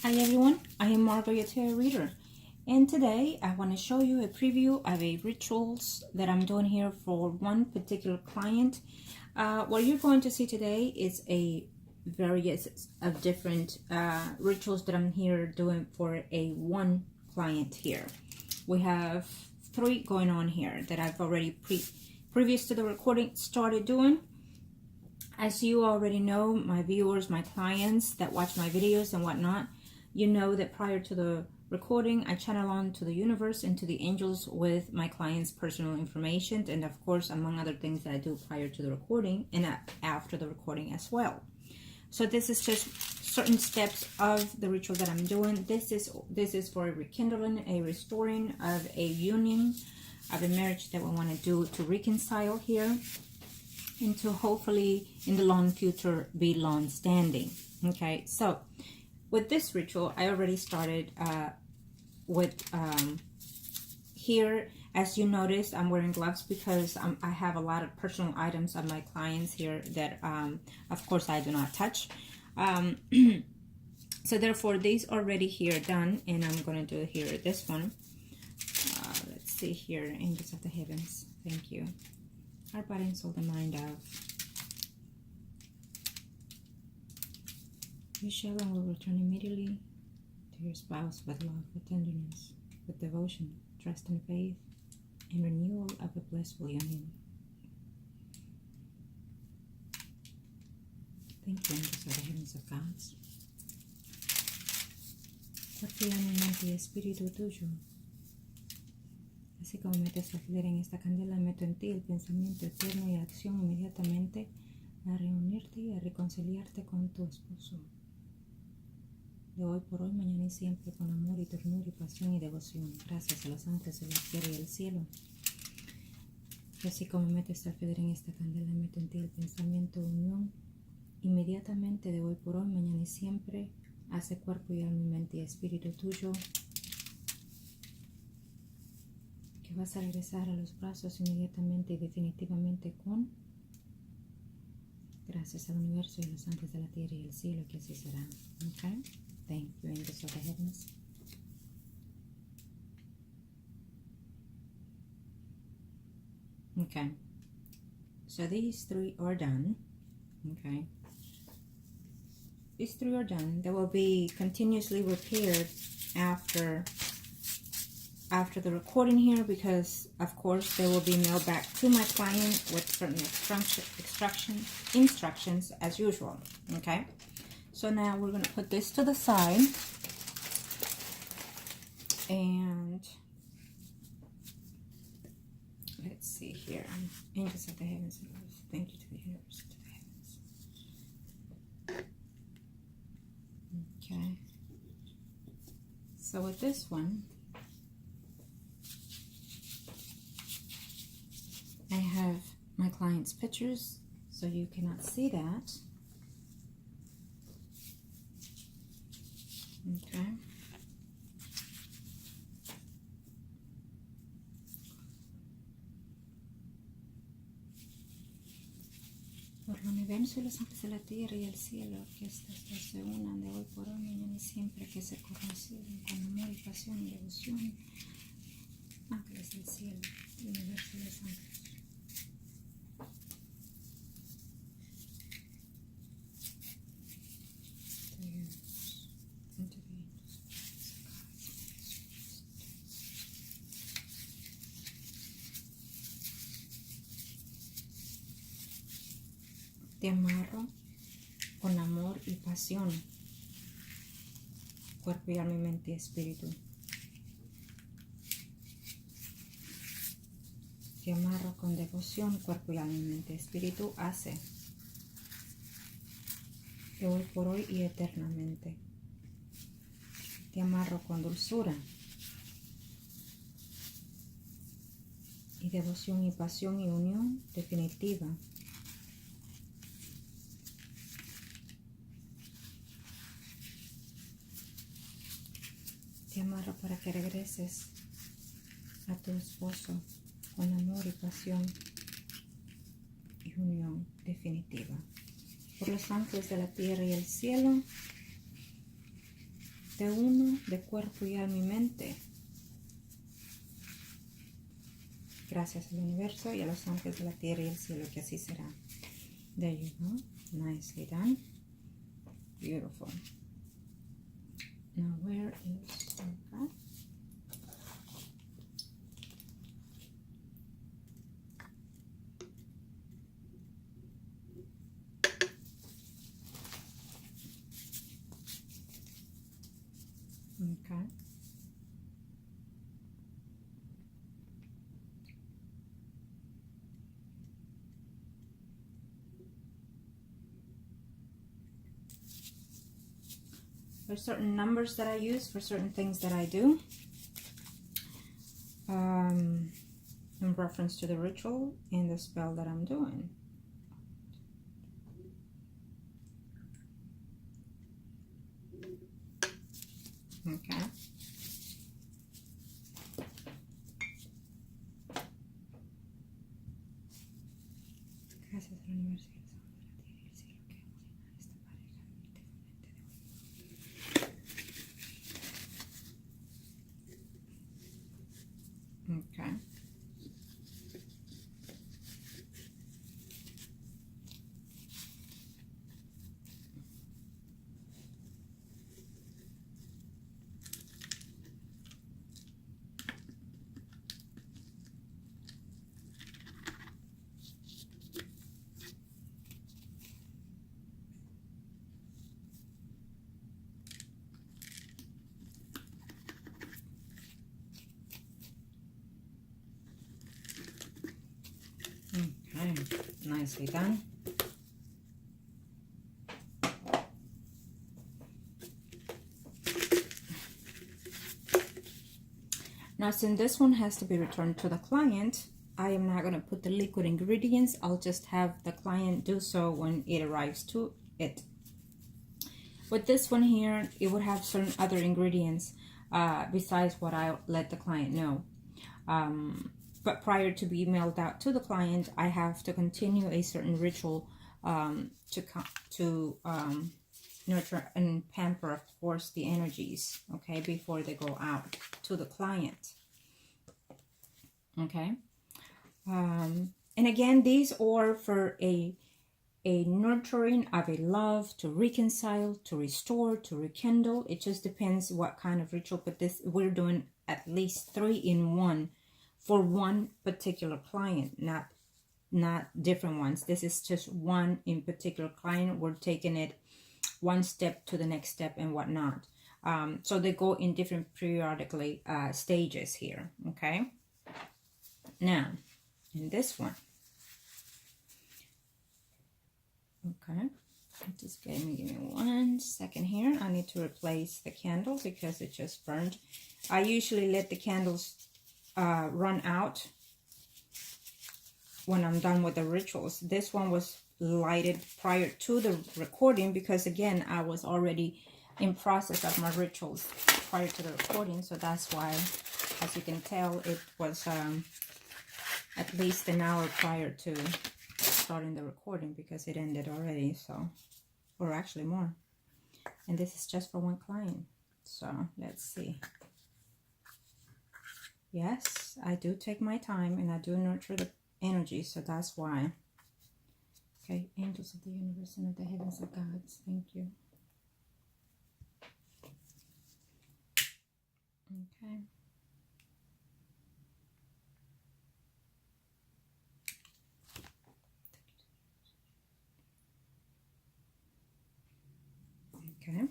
Hi everyone, I am MARGOURTAROTREADER, and today I want to show you a preview of a rituals that I'm doing here for one particular client. What you're going to see today is a various of different rituals that I'm here doing for a one client here. We have 3 going on here that I've already previous to the recording started doing. As you already know, my viewers, my clients that watch my videos and whatnot, you know that prior to the recording, I channel on to the universe and to the angels with my clients' personal information, and of course, among other things that I do prior to the recording and after the recording as well. So this is just certain steps of the ritual that I'm doing. This is for a rekindling, a restoring of a union, of a marriage that we want to do to reconcile here, and to hopefully in the long future be long standing. Okay, so with this ritual, I already started with here. As you notice, I'm wearing gloves because I have a lot of personal items of my clients here that, of course, I do not touch. So therefore, these are already here done, and I'm going to do here this one. Let's see here, angels of the heavens. Thank you. Heart, body, and soul, the mind of. You shall and will return immediately to your spouse with love, with tenderness, with devotion, trust and faith, and renewal of a blissful union. Thank you, angels of the heavens of gods. Cuerpo y alma, mente y espíritu tuyo. Así como metes a fluir en esta candela, meto en ti el pensamiento eterno y acción inmediatamente a reunirte y a reconciliarte con tu esposo. De hoy por hoy, mañana y siempre, con amor y ternura y pasión y devoción. Gracias a los ángeles de la tierra y el cielo. Y así como metes a fluir en esta candela, meto en ti el pensamiento de unión. Inmediatamente, de hoy por hoy, mañana y siempre, hace cuerpo y alma, mente y espíritu tuyo, que vas a regresar a los brazos inmediatamente y definitivamente con gracias al universo y a los ángeles de la tierra y el cielo, que así será. Okay? Thank you, angels of the heavens. Okay, so these 3 are done. Okay, these 3 are done. They will be continuously repaired after the recording here, because of course they will be mailed back to my client with certain instructions as usual. Okay, so now we're going to put this to the side, and let's see here. Angels of the heavens, thank you to the universe, to the heavens. Okay, so with this one, I have my client's pictures, so you cannot see that. Okay. Por el universo y los ángeles de la tierra y el cielo, que estas 2 se unan de hoy por hoy, mañana y siempre, que se reconcilien con amor y pasión y devoción. Ángeles del cielo, el universo y los ángeles. Te amarro con amor y pasión, cuerpo y alma, mente y espíritu. Te amarro con devoción, cuerpo y alma, mente y espíritu. Hace de hoy por hoy y eternamente. Te amarro con dulzura y devoción y pasión y unión definitiva. Te amarro para que regreses a tu esposo con amor y pasión y unión definitiva. Por los ángeles de la tierra y el cielo, Te uno de cuerpo y alma y mente. Gracias al universo y a los ángeles de la tierra y el cielo, que así será. There you go. Nicely done. Beautiful. Now where is okay? Okay. There's certain numbers that I use for certain things that I do. In reference to the ritual and the spell that I'm doing. Okay. Gracias al universo. Okay. Okay, nicely done. Now, since this one has to be returned to the client, I am not going to put the liquid ingredients. I'll just have the client do so when it arrives to it. With this one here, it would have certain other ingredients besides what I let the client know. But prior to be mailed out to the client, I have to continue a certain ritual to nurture and pamper, of course, the energies, okay, before they go out to the client. Okay. And again, these are for a nurturing of a love, to reconcile, to restore, to rekindle. It just depends what kind of ritual, but this, we're doing at least 3 in 1 for one particular client, not different ones. This is just one in particular client. We're taking it one step to the next step and whatnot. So they go in different periodically stages here. Okay. Now, in this one, okay, just give me 1 second here. I need to replace the candle because it just burned. I usually let the candles run out when I'm done with the rituals. This one was lighted prior to the recording because, again, I was already in process of my rituals prior to the recording. So that's why, as you can tell, it was at least an hour prior to starting the recording because it ended already. So, or actually more. And this is just for one client. So let's see. Yes, I do take my time and I do nurture the energy, so that's why. Okay, angels of the universe and of the heavens of God, thank you. Okay. Okay.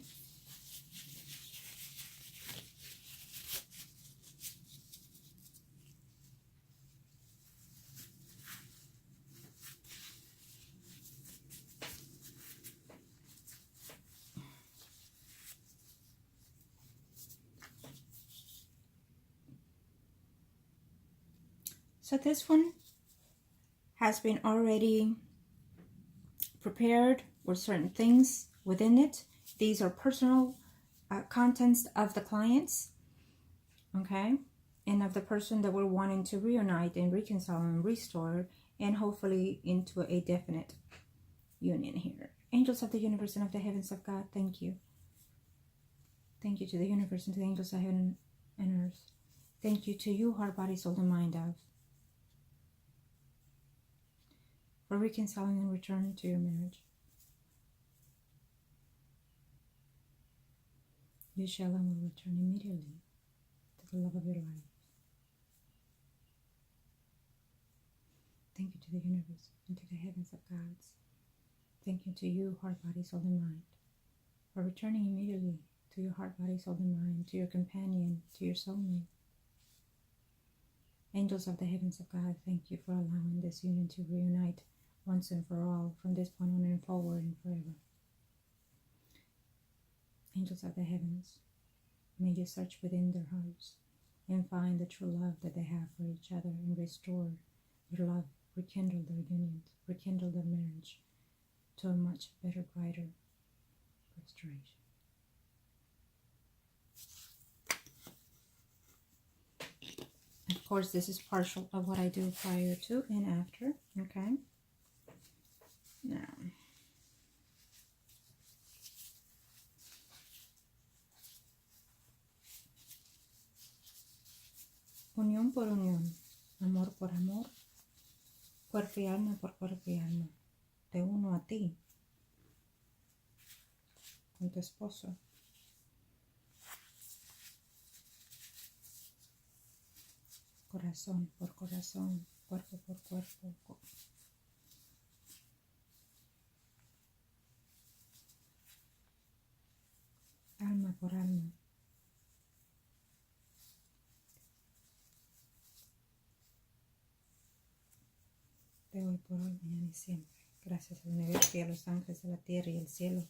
So this one has been already prepared with certain things within it. These are personal contents of the clients, okay, and of the person that we're wanting to reunite and reconcile and restore, and hopefully into a definite union here. Angels of the universe and of the heavens of God, thank you. Thank you to the universe and to the angels of heaven and earth. Thank you to you, heart, body, soul, and mind of, for reconciling and returning to your marriage. You shall and will return immediately to the love of your life. Thank you to the universe and to the heavens of gods. Thank you to you, heart, body, soul, and mind, for returning immediately to your heart, body, soul, and mind, to your companion, to your soulmate. Angels of the heavens of God, thank you for allowing this union to reunite once and for all, from this point on and forward and forever. Angels of the heavens, may you search within their hearts and find the true love that they have for each other and restore their love, rekindle their union, rekindle their marriage to a much better, brighter restoration. Of course, this is partial of what I do prior to and after, okay? Now, unión por unión, amor por amor, cuerpo y alma por cuerpo y alma. Te uno a ti, con tu esposo. Corazón por corazón, cuerpo por cuerpo. Alma por alma. De hoy por hoy, mañana y siempre. Gracias al universo y a los ángeles de la tierra y el cielo.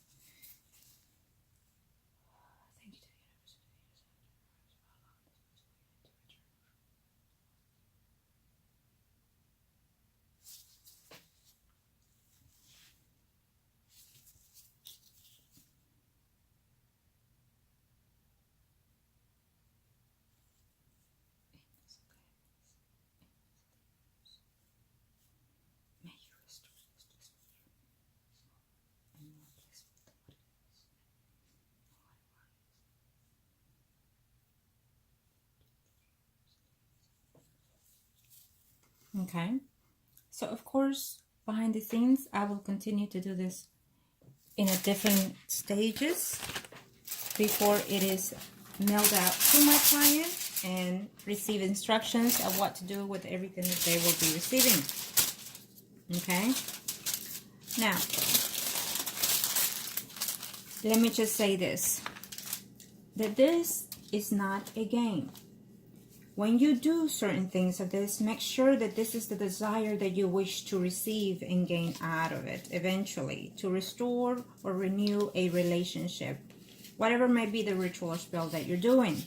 Okay, so of course, behind the scenes, I will continue to do this in a different stages before it is mailed out to my client and receive instructions of what to do with everything that they will be receiving. Okay, now let me just say this, that this is not a game. When you do certain things of this, make sure that this is the desire that you wish to receive and gain out of it eventually, to restore or renew a relationship, whatever may be the ritual or spell that you're doing.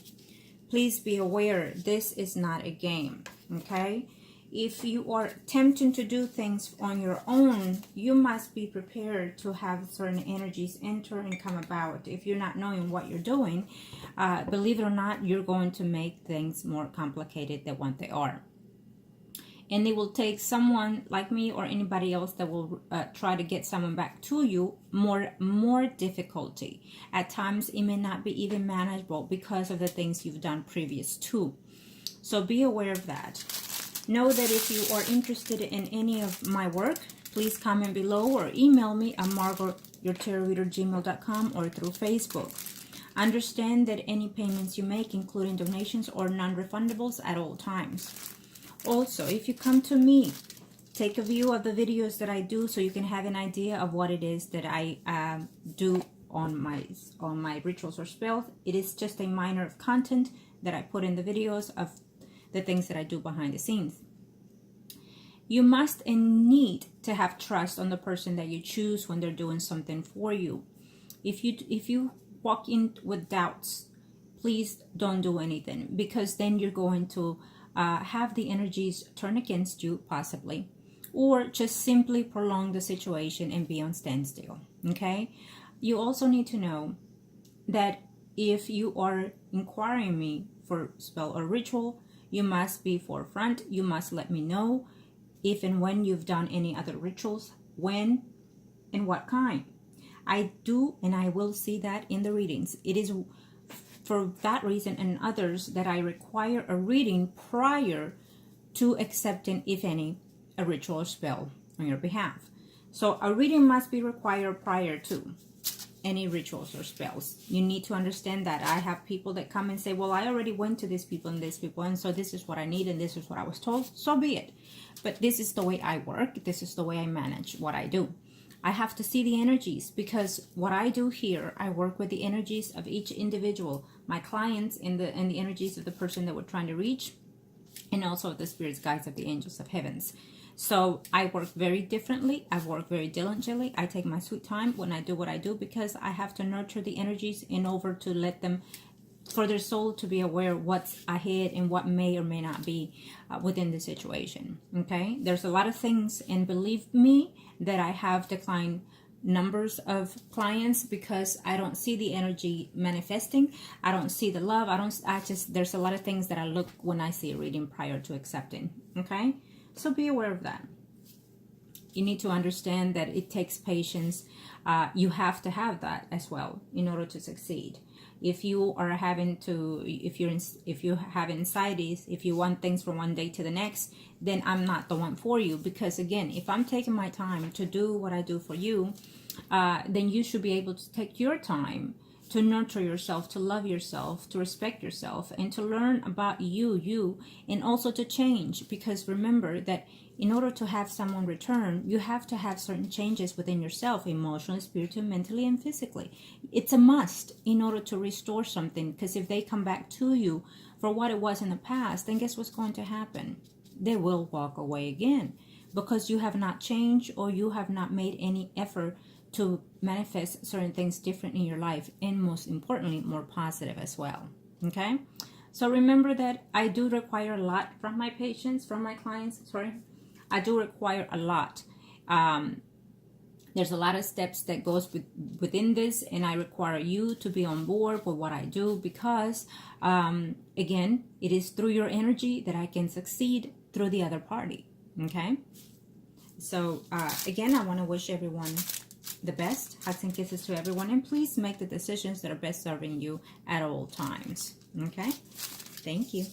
Please be aware, this is not a game, okay? If you are attempting to do things on your own, you must be prepared to have certain energies enter and come about. If you're not knowing what you're doing, believe it or not, you're going to make things more complicated than what they are. And it will take someone like me or anybody else that will try to get someone back to you more difficulty. At times, it may not be even manageable because of the things you've done previous to. So be aware of that. Know that if you are interested in any of my work, please comment below or email me at MARGOURTAROTREADER@gmail.com or through Facebook. Understand that any payments you make, including donations, are non-refundables at all times. Also, if you come to me, take a view of the videos that I do so you can have an idea of what it is that I do on my rituals or spells. It is just a minor of content that I put in the videos of the things that I do behind the scenes. You must and need to have trust on the person that you choose when they're doing something for you. If you walk in with doubts, please don't do anything, because then you're going to have the energies turn against you possibly, or just simply prolong the situation and be on standstill. Okay, you also need to know that if you are inquiring me for spell or ritual, you must be forefront. You must let me know if and when you've done any other rituals, when and what kind. I do and I will see that in the readings. It is for that reason and others that I require a reading prior to accepting, if any, a ritual or spell on your behalf. So a reading must be required prior to any rituals or spells. You need to understand that. I have people that come and say, well, I already went to these people, and so this is what I need, and this is what I was told. So be it. But this is the way I work. This is the way I manage what I do. I have to see the energies, because what I do here, I work with the energies of each individual, my clients, and the energies of the person that we're trying to reach, and also the spirits, guides of the angels of heavens. So I work very differently. I work very diligently. I take my sweet time when I do what I do, because I have to nurture the energies in order to let them, for their soul to be aware what's ahead and what may or may not be within the situation. Okay, there's a lot of things, and believe me that I have declined numbers of clients because I don't see the energy manifesting. I don't see the love. There's a lot of things that I look when I see a reading prior to accepting. Okay, so be aware of that. You need to understand that it takes patience. You have to have that as well in order to succeed. If you are having to, if you have anxieties, if you want things from one day to the next, then I'm not the one for you. Because again, if I'm taking my time to do what I do for you, then you should be able to take your time to nurture yourself, to love yourself, to respect yourself, and to learn about you, and also to change. Because remember that in order to have someone return, you have to have certain changes within yourself, emotionally, spiritually, mentally, and physically. It's a must in order to restore something, because if they come back to you for what it was in the past, then guess what's going to happen? They will walk away again, because you have not changed, or you have not made any effort to manifest certain things different in your life, and most importantly, more positive as well. Okay, so remember that I do require a lot from my patients, from my clients. I do require a lot. There's a lot of steps that goes within this, and I require you to be on board with what I do, because again, it is through your energy that I can succeed through the other party. Okay, so again, I want to wish everyone the best. Hugs and kisses to everyone, and please make the decisions that are best serving you at all times. Okay, thank you.